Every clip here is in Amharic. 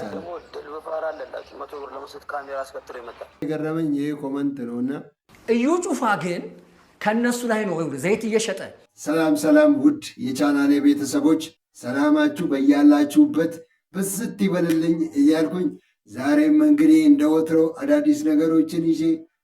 ደግሞ ድልበፋራ አለላችሁ 100 ብር ለመስጠት ካሜራ አስከትሎ ይመጣል። የገረመኝ ይሄ ኮመንት ነውና እዩ ጩፋ ግን ከነሱ ላይ ነው ዘይት እየሸጠ። ሰላም ውድ የቻናሌ ቤተሰቦች ሰላማችሁ በያላችሁበት ብስት ይበልልኝ እያልኩኝ ዛሬም እንግዲህ እንደወትሮ አዳዲስ ነገሮችን ይዤ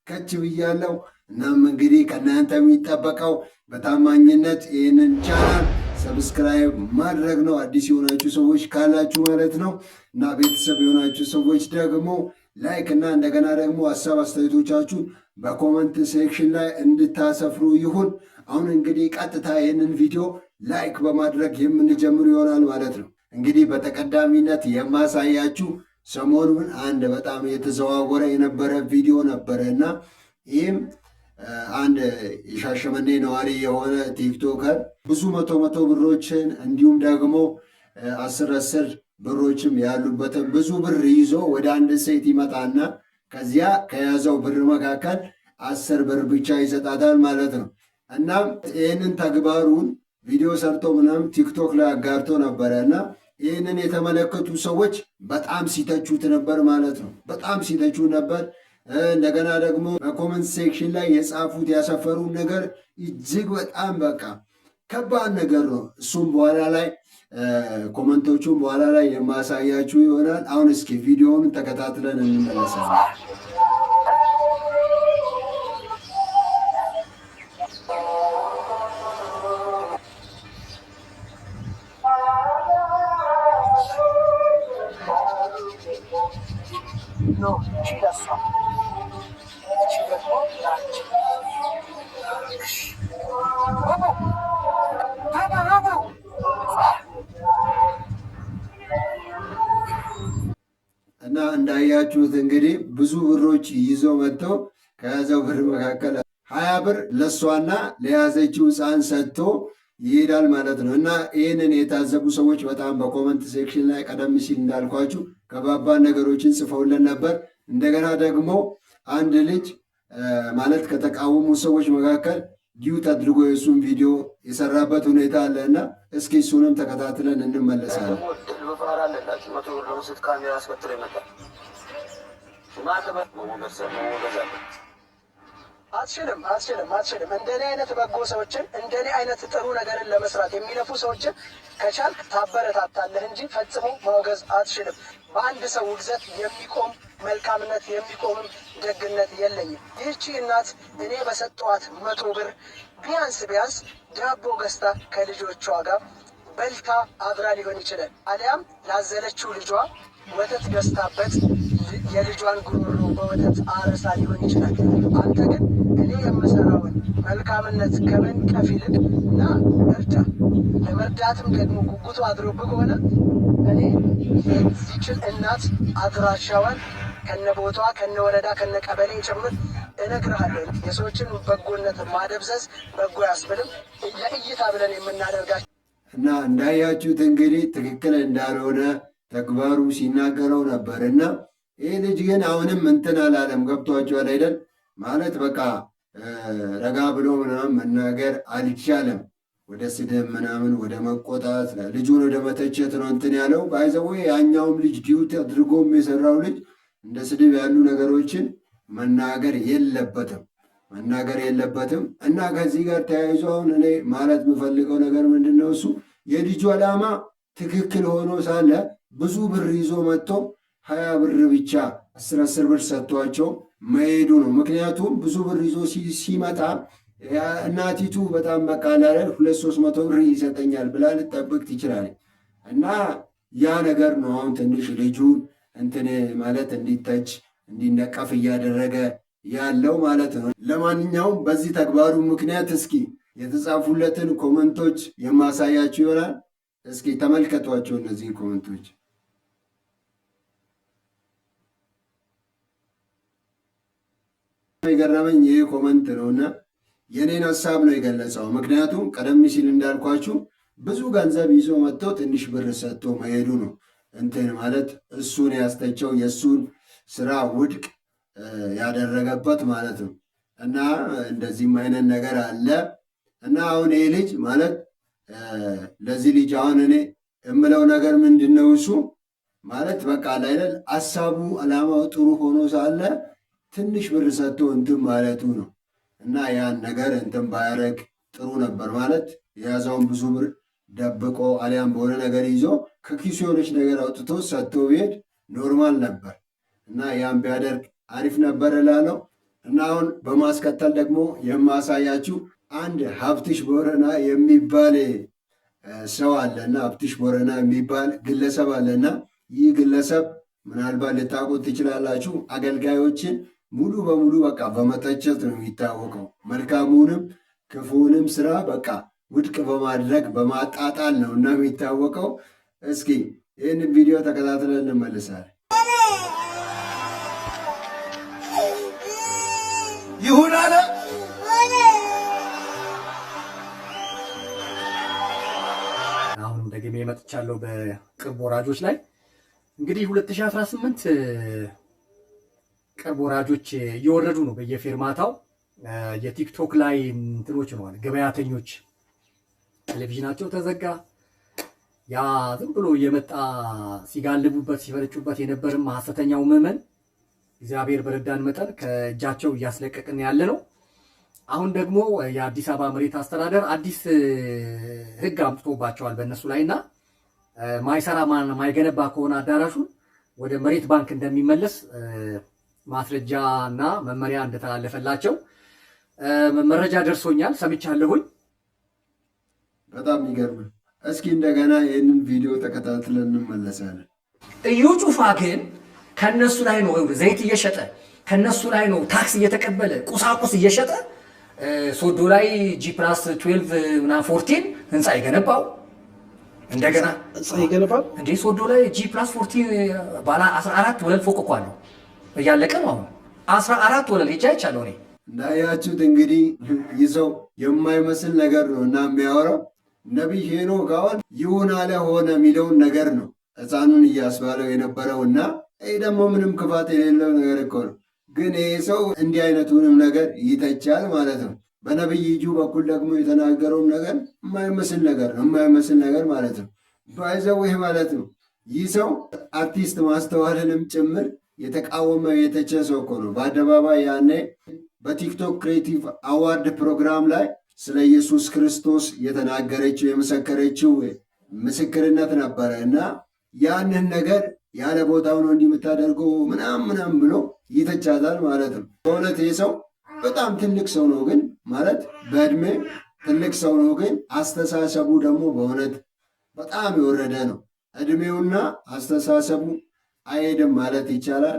ከች ብያለሁ። እናም እንግዲህ ከእናንተ የሚጠበቀው በታማኝነት ይህንን ቻናል ሰብስክራይብ ማድረግ ነው፣ አዲስ የሆናችሁ ሰዎች ካላችሁ ማለት ነው። እና ቤተሰብ የሆናችሁ ሰዎች ደግሞ ላይክ እና እንደገና ደግሞ ሀሳብ አስተያየቶቻችሁን በኮመንት ሴክሽን ላይ እንድታሰፍሩ ይሁን። አሁን እንግዲህ ቀጥታ ይህንን ቪዲዮ ላይክ በማድረግ የምንጀምር ይሆናል ማለት ነው። እንግዲህ በተቀዳሚነት የማሳያችሁ ሰሞኑን አንድ በጣም የተዘዋወረ የነበረ ቪዲዮ ነበረ እና ይህም አንድ የሻሸመኔ ነዋሪ የሆነ ቲክቶከር ብዙ መቶ ብሮችን እንዲሁም ደግሞ 10 ብሮችም ያሉበትን ብዙ ብር ይዞ ወደ አንድ ሴት ይመጣና ከዚያ ከያዘው ብር መካከል 10 ብር ብቻ ይሰጣታል ማለት ነው። እናም ይህንን ተግባሩን ቪዲዮ ሰርቶ ምናምን ቲክቶክ ላይ አጋርቶ ነበረ እና ይህንን የተመለከቱ ሰዎች በጣም ሲተቹት ነበር ማለት ነው። በጣም ሲተቹት ነበር። እንደገና ደግሞ በኮመንት ሴክሽን ላይ የጻፉት ያሰፈሩን ነገር እጅግ በጣም በቃ ከባድ ነገር ነው። እሱም በኋላ ላይ ኮመንቶቹን በኋላ ላይ የማሳያችሁ ይሆናል። አሁን እስኪ ቪዲዮውን ተከታትለን እንመለሳለን። እና እንዳያችሁት እንግዲህ ብዙ ብሮች ይዞ መጥተው ከያዘው ብር መካከል 20 ብር ለእሷና ለያዘችው ሕፃን ሰጥቶ ይሄዳል ማለት ነው። እና ይህንን የታዘቡ ሰዎች በጣም በኮመንት ሴክሽን ላይ ቀደም ሲል እንዳልኳችሁ ከባባድ ነገሮችን ጽፈውልን ነበር። እንደገና ደግሞ አንድ ልጅ ማለት ከተቃወሙ ሰዎች መካከል ዲዩት አድርጎ የእሱን ቪዲዮ የሰራበት ሁኔታ አለ እና እስኪ እሱንም ተከታትለን እንመለሳለን። ድልበፋራ አለላችሁ 100 ብር ለመስጠት ካሜራ አስከትሎ ይመጣል። ማለበት መወገዝ አትችልም። እንደኔ አይነት በጎ ሰዎችን እንደኔ አይነት ጥሩ ነገርን ለመስራት የሚለፉ ሰዎችን ከቻልክ ታበረታታለህ እንጂ ፈጽሞ ማውገዝ አትችልም። በአንድ ሰው ውግዘት የሚቆም መልካምነት የሚቆምም ደግነት የለኝም። ይህቺ እናት እኔ በሰጠዋት 100 ብር ቢያንስ ዳቦ ገዝታ ከልጆቿ ጋር በልታ አብራ ሊሆን ይችላል። አሊያም ላዘለችው ልጇ ወተት ገዝታበት የልጇን ጉሮሮ በወተት አረሳ ሊሆን ይችላል። አንተ ግን እኔ የምሰራውን መልካምነት ከመንቀፍ ይልቅ እና እርዳ፣ ለመርዳትም ደግሞ ጉጉቱ አድሮብህ ከሆነ እኔ የዚችን እናት አድራሻዋን ከነቦቷ ከነወረዳ ከነቀበሌ ጭምር እነግርሃለሁ። የሰዎችን በጎነት ማደብዘዝ በጎ ያስብልም ለእይታ ብለን የምናደርጋቸው እና እንዳያችሁት እንግዲህ ትክክል እንዳልሆነ ተግባሩ ሲናገረው ነበር እና ይህ ልጅ ግን አሁንም እንትን አላለም። ገብቷቸዋል አይደል? ማለት በቃ ረጋ ብሎ ምናምን መናገር አልቻለም። ወደ ስድብ ምናምን ወደ መቆጣት ልጁን ወደ መተቸት ነው እንትን ያለው። ባይዘው ያኛውም ልጅ ዲዩት አድርጎም የሰራው ልጅ እንደ ስድብ ያሉ ነገሮችን መናገር የለበትም እና ከዚህ ጋር ተያይዞ አሁን እኔ ማለት የምፈልገው ነገር ምንድን ነው፣ እሱ የልጁ ዓላማ ትክክል ሆኖ ሳለ ብዙ ብር ይዞ መጥቶ 20 ብር ብቻ 10 ብር ሰጥቷቸው መሄዱ ነው። ምክንያቱም ብዙ ብር ይዞ ሲመጣ እናቲቱ በጣም በቃላለ 200-300 ብር ይሰጠኛል ብላ ልጠብቅ ትችላለች። እና ያ ነገር ነው አሁን ትንሽ ልጁን እንትን ማለት እንዲተች እንዲነቀፍ እያደረገ ያለው ማለት ነው። ለማንኛውም በዚህ ተግባሩ ምክንያት እስኪ የተጻፉለትን ኮመንቶች የማሳያችሁ ይሆናል። እስኪ ተመልከቷቸው እነዚህን ኮመንቶች። የገረመኝ ይህ ኮመንት ነውና የኔን ሀሳብ ነው የገለጸው። ምክንያቱም ቀደም ሲል እንዳልኳችሁ ብዙ ገንዘብ ይዞ መጥቶ ትንሽ ብር ሰጥቶ መሄዱ ነው እንትን ማለት እሱን ያስተቸው የእሱን ስራ ውድቅ ያደረገበት ማለት ነው። እና እንደዚህም አይነት ነገር አለ እና አሁን ይህ ልጅ ማለት ለዚህ ልጅ አሁን እኔ የምለው ነገር ምንድን ነው፣ እሱ ማለት በቃ አይደል ሐሳቡ ዓላማው ጥሩ ሆኖ ሳለ ትንሽ ብር ሰጥቶ እንትን ማለቱ ነው። እና ያን ነገር እንትን ባያረግ ጥሩ ነበር። ማለት የያዘውን ብዙ ብር ደብቆ አሊያም በሆነ ነገር ይዞ ከኪሱ የሆነች ነገር አውጥቶ ሰጥቶ ቢሄድ ኖርማል ነበር እና ያን ቢያደርግ አሪፍ ነበር እላለሁ። እና አሁን በማስከተል ደግሞ የማሳያችሁ አንድ ሀብትሽ ቦረና የሚባል ሰው አለና ሀብትሽ ቦረና የሚባል ግለሰብ አለና ይህ ግለሰብ ምናልባት ልታውቁት ትችላላችሁ። አገልጋዮችን ሙሉ በሙሉ በቃ በመተቸት ነው የሚታወቀው። መልካሙንም ክፉንም ስራ በቃ ውድቅ በማድረግ በማጣጣል ነው እና የሚታወቀው። እስኪ ይህንን ቪዲዮ ተከታትለን እንመልሳለን። ይሁን አለ። አሁን ደግሜ መጥቻለሁ በቅርብ ወራጆች ላይ እንግዲህ 2018 ቅርብ ወራጆች እየወረዱ ነው በየፌርማታው። የቲክቶክ ላይ እንትኖች ነው ገበያተኞች ቴሌቪዥናቸው ተዘጋ። ያ ዝም ብሎ እየመጣ ሲጋልቡበት ሲፈረጩበት የነበርም ሐሰተኛው ምዕመን እግዚአብሔር በረዳን መጠን ከእጃቸው እያስለቀቅን ያለ ነው። አሁን ደግሞ የአዲስ አበባ መሬት አስተዳደር አዲስ ሕግ አምጥቶባቸዋል በእነሱ ላይና ማይሰራ ማይገነባ ከሆነ አዳራሹን ወደ መሬት ባንክ እንደሚመለስ ማስረጃ እና መመሪያ እንደተላለፈላቸው መረጃ ደርሶኛል፣ ሰምቻለሁኝ። በጣም ይገርም። እስኪ እንደገና ይህንን ቪዲዮ ተከታትለን እንመለሳለን። እዩ ጩፋ ግን ከነሱ ላይ ነው ዘይት እየሸጠ ከነሱ ላይ ነው ታክስ እየተቀበለ ቁሳቁስ እየሸጠ ሶዶ ላይ G+12 እና 14 ህንፃ የገነባው እንደገና ይገነባል እንዴ ሶዶ ላይ G+14 ባለ 14 ወለል ፎቅ እኮ አለው እያለቀ ነው። አሁን 14 ወለል ሄጃ ይቻለው ነው። እንዳያችሁት እንግዲህ ይዘው የማይመስል ነገር ነው እና የሚያወራው ነቢይ ሄኖክ አሁን ይሁን አለ ሆነ የሚለውን ነገር ነው ሕፃኑን እያስባለው የነበረውና ይህ ደግሞ ምንም ክፋት የሌለው ነገር እኮ ነው። ግን ይህ ሰው እንዲህ አይነቱንም ነገር ይተቻል ማለት ነው። በነቢይ እዩ በኩል ደግሞ የተናገረውን ነገር የማይመስል ነገር ማለት ነው። ባይዘው ይህ ማለት ነው። ይህ ሰው አርቲስት ማስተዋልንም ጭምር የተቃወመ የተቸ ሰው እኮ ነው። በአደባባይ ያኔ በቲክቶክ ክሬቲቭ አዋርድ ፕሮግራም ላይ ስለ ኢየሱስ ክርስቶስ የተናገረችው የመሰከረችው ምስክርነት ነበረ እና ያንን ነገር ያለ ቦታው ነው እንዲህ የምታደርገው ምናምን ብሎ ይተቻታል ማለት ነው። በእውነት ይህ ሰው በጣም ትልቅ ሰው ነው፣ ግን ማለት በእድሜ ትልቅ ሰው ነው፣ ግን አስተሳሰቡ ደግሞ በእውነት በጣም የወረደ ነው። እድሜውና አስተሳሰቡ አይሄድም ማለት ይቻላል።